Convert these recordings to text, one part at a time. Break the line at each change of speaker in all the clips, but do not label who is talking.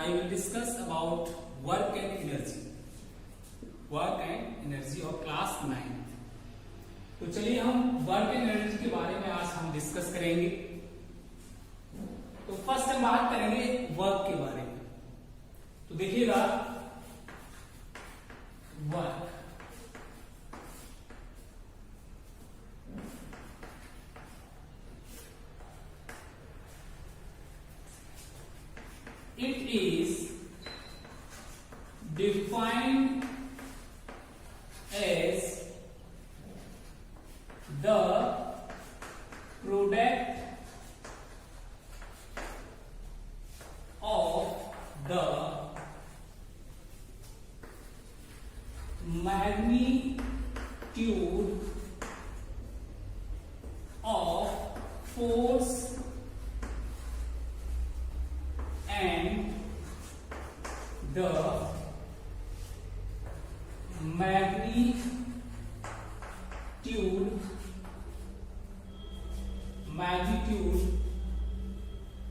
I will discuss about work and energy. Work and energy of class 9. तो चलिए हम work and energy के बारे में आज हम डिस्कस करेंगे। तो फर्स्ट हम बात करेंगे वर्क के बारे में। तो देखिएगा work, it is defined as the product of the magnitude of force and the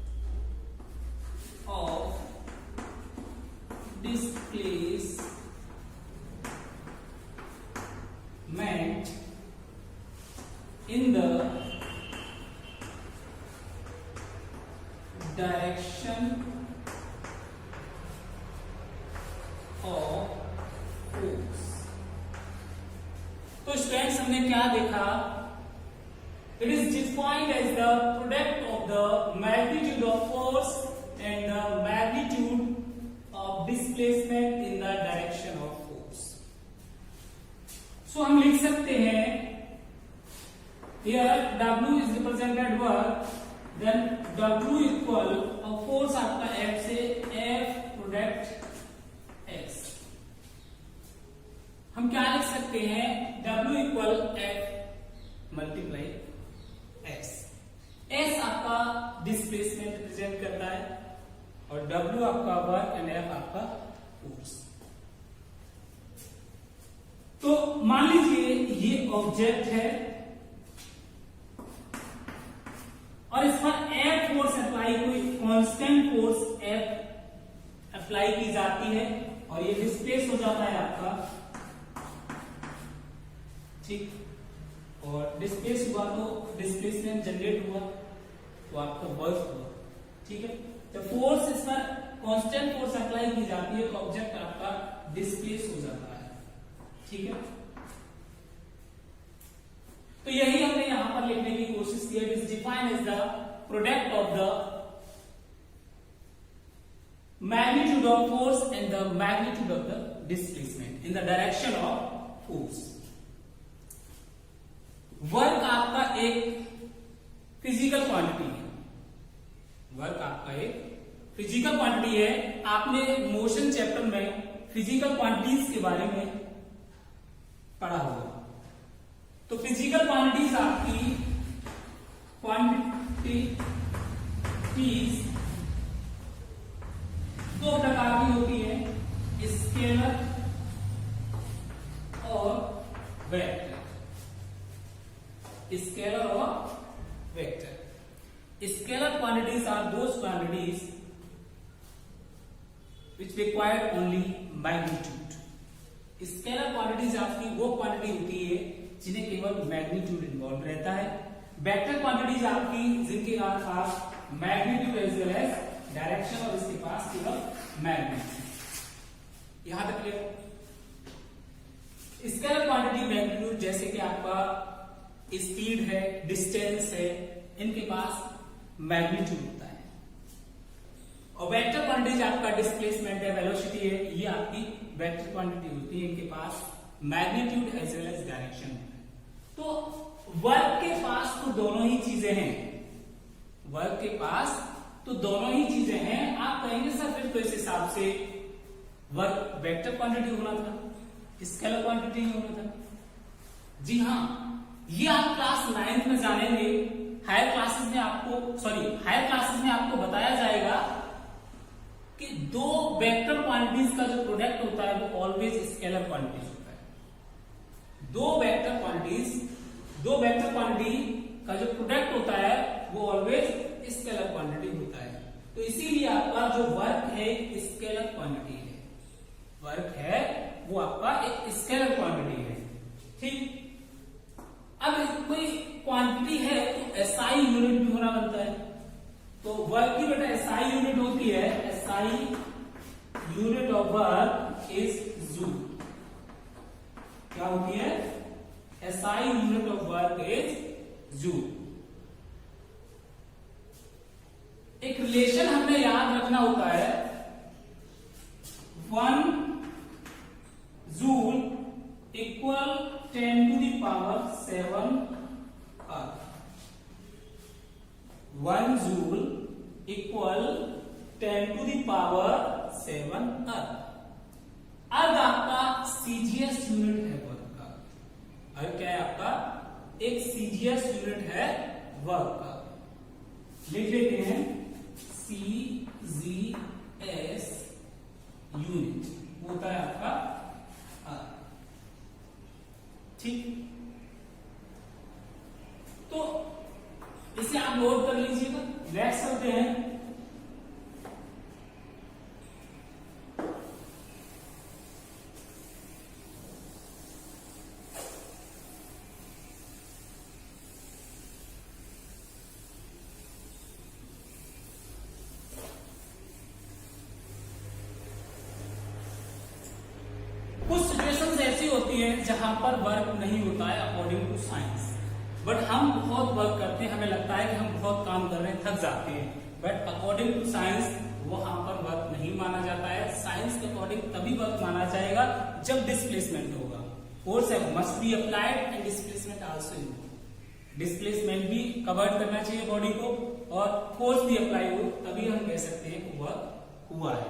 magnitude of displacement in the direction of force। तो स्टूडेंट्स हमने क्या देखा? It is defined as the product of the magnitude of force and the magnitude of displacement in the direction of force। So हम लिख सकते हैं here W is represented work, then W equal और force आपका F से F product X। हम क्या लिख सकते हैं? W equal F multiply S। S आपका डिस्प्लेसमेंट रिप्रेजेंट करता है और W आपका वर्क एंड F आपका फोर्स। तो मान लीजिए ये ऑब्जेक्ट है और इस पर F फोर्स अप्लाई, कोई कांस्टेंट फोर्स F अप्लाई की जाती है और ये डिस्प्लेस हो जाता है आपका, ठीक। और डिस्प्लेस हुआ तो डिस्प्लेसमेंट जनरेट हुआ तो आपका वर्क हुआ, ठीक है। तो फोर्स इस पर कांस्टेंट फोर्स अप्लाई की जाती है तो ऑब्जेक्ट आपका डिस्प्लेस हो जाता है, ठीक है। तो यही हमने यहां पर लिखने की कोशिश की है। It is defined as the product of the magnitude of force and the magnitude of the displacement in the direction of force. Work आपका एक फिजिकल क्वांटिटी है। वर्क आपका एक फिजिकल क्वांटिटी है। आपने मोशन चैप्टर में फिजिकल क्वांटिटीज के बारे में पढ़ा होगा। तो फिजिकल क्वांटिटीज आपकी क्वांटिटीज दो प्रकार की होती है, स्केलर और vector. Scalar or vector. Scalar quantities are those quantities which require only magnitude. Scalar quantities आपकी वो क्वांटिटी होती है जिन्हें केवल मैग्नीट्यूड इन्वॉल्व रहता है। वेक्टर क्वांटिटीज आपकी जिनके पास magnitude as well as direction और इसके पास केवल मैग्नीट्यूड। यहां तक क्लियर? स्केलर क्वांटिटी मैग्नीट्यूड जैसे कि आपका स्पीड है, डिस्टेंस है, इनके पास मैग्नीट्यूड होता है। और वेक्टर क्वांटिटीज आपका डिस्प्लेसमेंट है, वेलोसिटी है, ये आपकी वेक्टर क्वांटिटी होती है, इनके पास magnitude as well as direction होता है। तो वर्क के पास तो दोनों ही चीजें हैं। वर्क के पास तो दोनों ही चीजें हैं। आप कहेंगे सर फिर तो इस हिसाब से वर्क वेक्टर क्वांटिटी होना था, स्केलर क्वांटिटी होना था। जी हाँ, ये आप क्लास 9th में जानेंगे। हायर क्लासेस में आपको बताया जाएगा कि दो वेक्टर क्वांटिटीज का जो प्रोडक्ट होता है वो ऑलवेज स्केलर क्वांटिटीज होता है। दो वेक्टर क्वांटिटी का जो प्रोडक्ट होता है वो ऑलवेज स्केलर क्वांटिटी होता है। तो इसीलिए आपका जो वर्क है स्केलर क्वांटिटी है, वर्क है वो आपका एक स्केलर क्वांटिटी है। ठीक, अब कोई क्वांटिटी है तो एसआई यूनिट भी होना बनता है। तो वर्क की बेटा एसआई यूनिट होती है, SI unit of work is joule. क्या होती है? SI unit of work is joule. एक रिलेशन हमें याद रखना होता है, 1 joule equal 10 to the power 7 earth. 1 joule equal 10 to the power 7 अर्थ। अर्थ आपका सीजीएस यूनिट है वर्क का। अर्थ क्या है आपका? एक सीजीएस यूनिट है वर्क का। लिख लेते हैं सीजीएस यूनिट होता है आपका अर्थ। ठीक, तो इसे आप नोट कर लीजिएगा। नेक्स्ट करते हैं, कुछ सिचुएशंस ऐसी होती हैं जहां पर वर्क नहीं होता है अकॉर्डिंग टू साइंस, बट हम बहुत वर्क करते हैं, हमें लगता है कि हम बहुत काम कर रहे हैं, थक जाते हैं, बट अकॉर्डिंग टू साइंस वहां पर वर्क नहीं माना जाता है। साइंस के अकॉर्डिंग तभी वर्क माना जाएगा जब डिस्प्लेसमेंट होगा। Force must be applied and displacement also involve. Displacement भी कवर करना चाहिए बॉडी को और फोर्स भी अप्लाई हो, तभी हम कह सकते हैं कि वर्क हुआ है।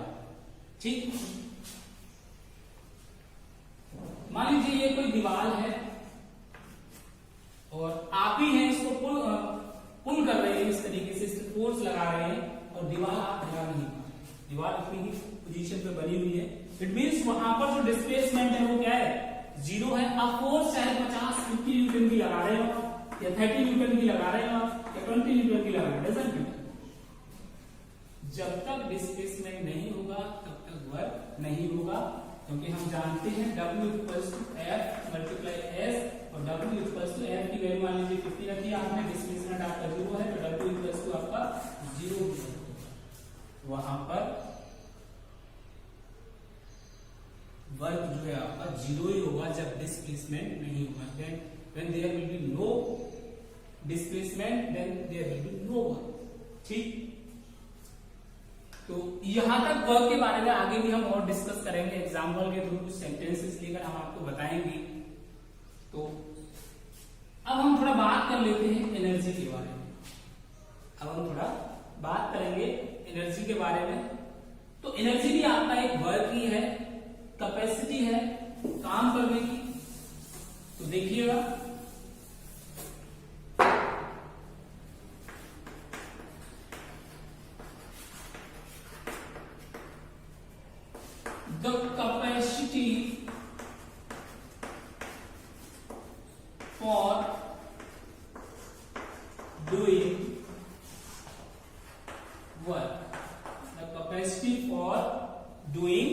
ठीक, मान लीजिए ये कोई दीवार है और आप ही हैं इसको पुल कर रहे हैं, इस तरीके से इससे फोर्स लगा रहे हैं और दीवार आप हिला नहीं पा रहे, दीवार अपनी ही पोजीशन पे बनी हुई है। इट मींस वहां पर जो डिस्प्लेसमेंट है वो क्या है? 0 है। आप फोर्स चाहे 50-50 न्यूटन की लगा रहे हो या 30 न्यूटन की लगा रहे हो या 20 न्यूटन की लगा रहे हो, डजंट मैटर। जब तक डिस्प्लेसमेंट नहीं होगा तब तक वर्क नहीं होगा, क्योंकि हम जानते हैं W equals to F multiply S और W इक्वल्स टू F की वैल्यू मान लीजिए 50 रखी है आपने, डिस्प्लेसमेंट आपका 0 है, तो W इक्वल्स टू आपका 0 वहां पर वर्क जो है आपका 0 ही होगा जब डिस्प्लेसमेंट नहीं होगा। Then when there will be no displacement then there will be no work. ठीक, तो यहां तक वर्क के बारे में आगे भी हम और डिस्कस करेंगे, एग्जाम्पल के थ्रू कुछ सेंटेंसेस लेकर हम आपको बताएंगे। तो अब हम थोड़ा बात कर लेते हैं एनर्जी के बारे में। अब हम थोड़ा बात करेंगे एनर्जी के बारे में। तो एनर्जी भी आपका एक वर्क ही है, कैपेसिटी है काम करने की। तो देखिएगा, the capacity for doing work, the capacity for doing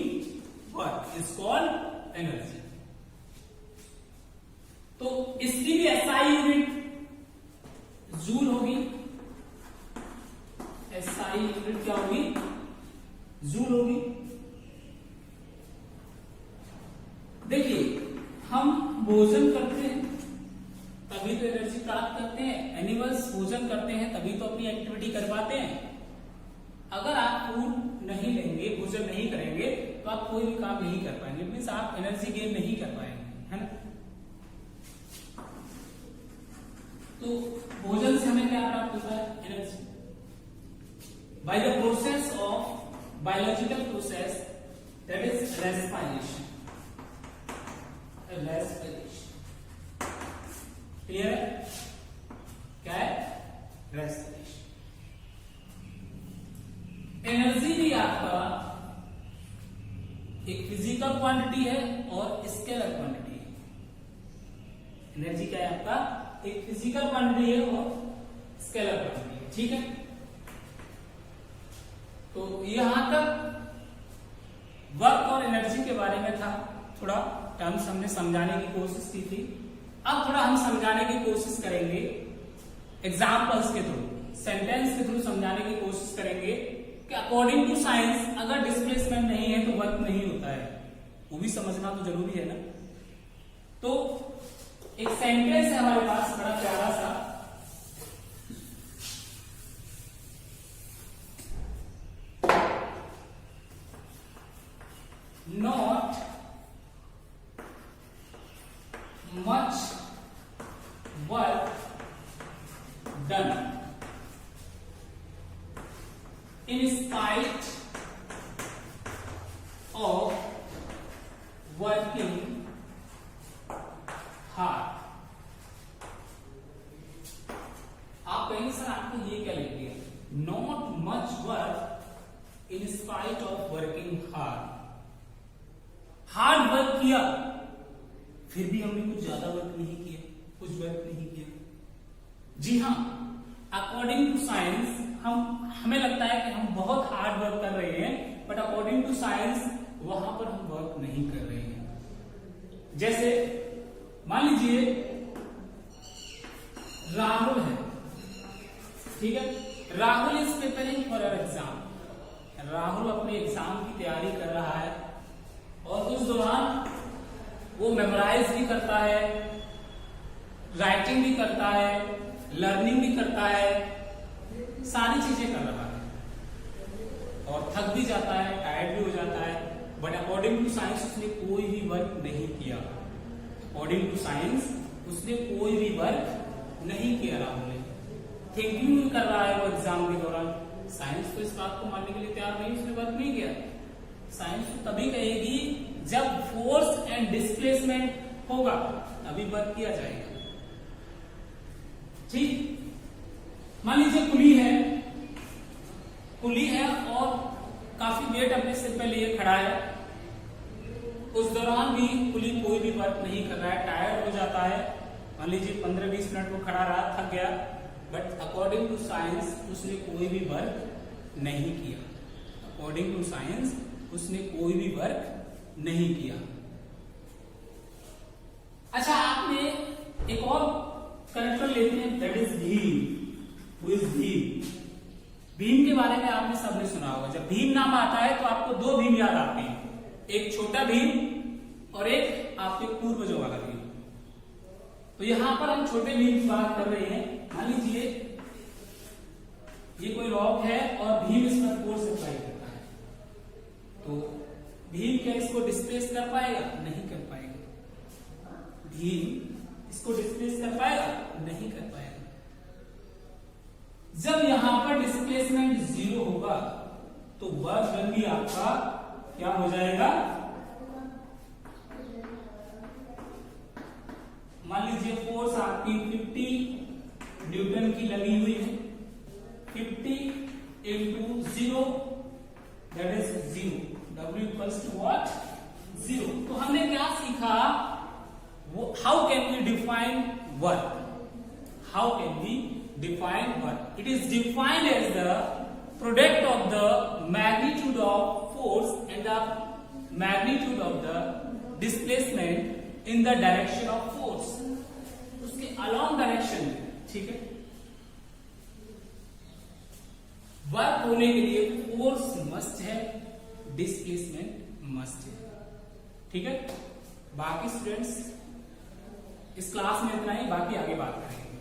work is called energy। तो इसकी भी एसआई यूनिट जूल होगी। एसआई यूनिट क्या होगी? जूल होगी। देखिए, हम भोजन करते हैं तभी तो एनर्जी प्राप्त करते हैं। एनिमल्स भोजन करते हैं तभी तो अपनी एक्टिविटी कर पाते हैं। अगर आप फूड नहीं लेंगे, भोजन नहीं करेंगे, तो आप कोई भी काम नहीं कर पाएंगे, मीन्स आप एनर्जी गेन नहीं कर पाएंगे, है ना। तो भोजन से हमें क्या प्राप्त होता है? Energy. By the process of biological process that is respiration. Clear? क्या है? रेस्पिरेशन। एनर्जी भी आपका एक फिजिकल क्वांटिटी है और स्केलर क्वांटिटी है। एनर्जी क्या है आपका? एक फिजिकल क्वांटिटी है और स्केलर क्वांटिटी है। ठीक है, तो यहां तक वर्क और एनर्जी के बारे में था, थोड़ा टर्म्स हमने समझाने की कोशिश की थी। अब थोड़ा हम समझाने की कोशिश करेंगे एग्जाम्पल्स के थ्रू, सेंटेंस के थ्रू समझाने की कोशिश करेंगे कि अकॉर्डिंग टू साइंस अगर डिस्प्लेसमेंट नहीं है तो वर्क नहीं होता है, वो भी समझना तो जरूरी है ना। तो एक सेंटेंस है हमारे पास बड़ा प्यारा सा, not much work done in spite of working hard। आप कहेंगे सर आपने ये क्या लिख दिया, not much work in spite of working hard. Hard work किया फिर भी हमने कुछ ज्यादा वर्क नहीं किया, कुछ वर्क नहीं किया। जी हाँ, अकॉर्डिंग टू साइंस हमें लगता है कि हम बहुत हार्ड वर्क कर रहे हैं, बट अकॉर्डिंग टू साइंस वहां पर हम वर्क नहीं कर रहे हैं। जैसे मान लीजिए राहुल है, ठीक है, Rahul is preparing for our exam. Rahul अपने एग्जाम की तैयारी कर रहा है और उस दौरान वो मेमोराइज भी करता है, राइटिंग भी करता है, लर्निंग भी करता है, सारी चीजें कर रहा है और थक भी जाता है, टायर्ड भी हो जाता है, बट अकॉर्डिंग टू साइंस उसने कोई भी वर्क नहीं किया। अकॉर्डिंग टू साइंस उसने कोई भी वर्क नहीं किया। राहुल ने थिंकिंग भी कर रहा है वो एग्जाम के दौरान। साइंस तो इस बात को मानने के लिए तैयार नहीं, उसने वर्क नहीं किया। साइंस तो तभी कहेगी जब फोर्स एंड डिस्प्लेसमेंट होगा तभी वर्क किया जाएगा। ठीक, मान लीजिए कुली है और काफी वेट अपने सिर पे लिए खड़ा है, उस दौरान भी कुली कोई भी वर्क नहीं कर रहा है, टायर्ड हो जाता है। मान लीजिए 15-20 मिनट वो खड़ा रहा, थक गया, बट अकॉर्डिंग टू साइंस उसने कोई भी वर्क नहीं किया। अकॉर्डिंग टू साइंस उसने कोई भी वर्क नहीं किया। अच्छा, आपने एक और कैरेक्टर लेते हैं, that is Bhim. Who is Bhim? Bhim के बारे में आपने सबने सुना होगा। जब भीम नाम आता है तो आपको दो भीम याद आते हैं, एक छोटा भीम और एक आपके पूर्वजों वाला भीम। तो यहां पर हम छोटे भीम की बात कर रहे हैं। मान लीजिए ये कोई रॉक है और भीम इस पर फोर्स अप्लाई करता है, तो भीम क्या इसको डिस्प्लेस कर पाएगा? नहीं कर पाएगा। भीम इसको डिस्प्लेस कर पाएगा? नहीं कर पाएगा। जब यहां पर डिस्प्लेसमेंट 0 होगा तो वर्क डन भी आपका क्या हो जाएगा? मान लीजिए फोर्स आपकी 50 न्यूटन की लगी हुई है, 50 into 0 that is 0, W equals to what? 0। तो हमने क्या सीखा? How can we define work? How can we define work? It is defined as the product of the magnitude of force and the magnitude of the displacement in the direction of force. उसके along direction में, ठीक है। Work होने के लिए force must है, displacement must है, ठीक है। बाकी स्टूडेंट्स इस क्लास में इतना ही, बाकी आगे बात करेंगे।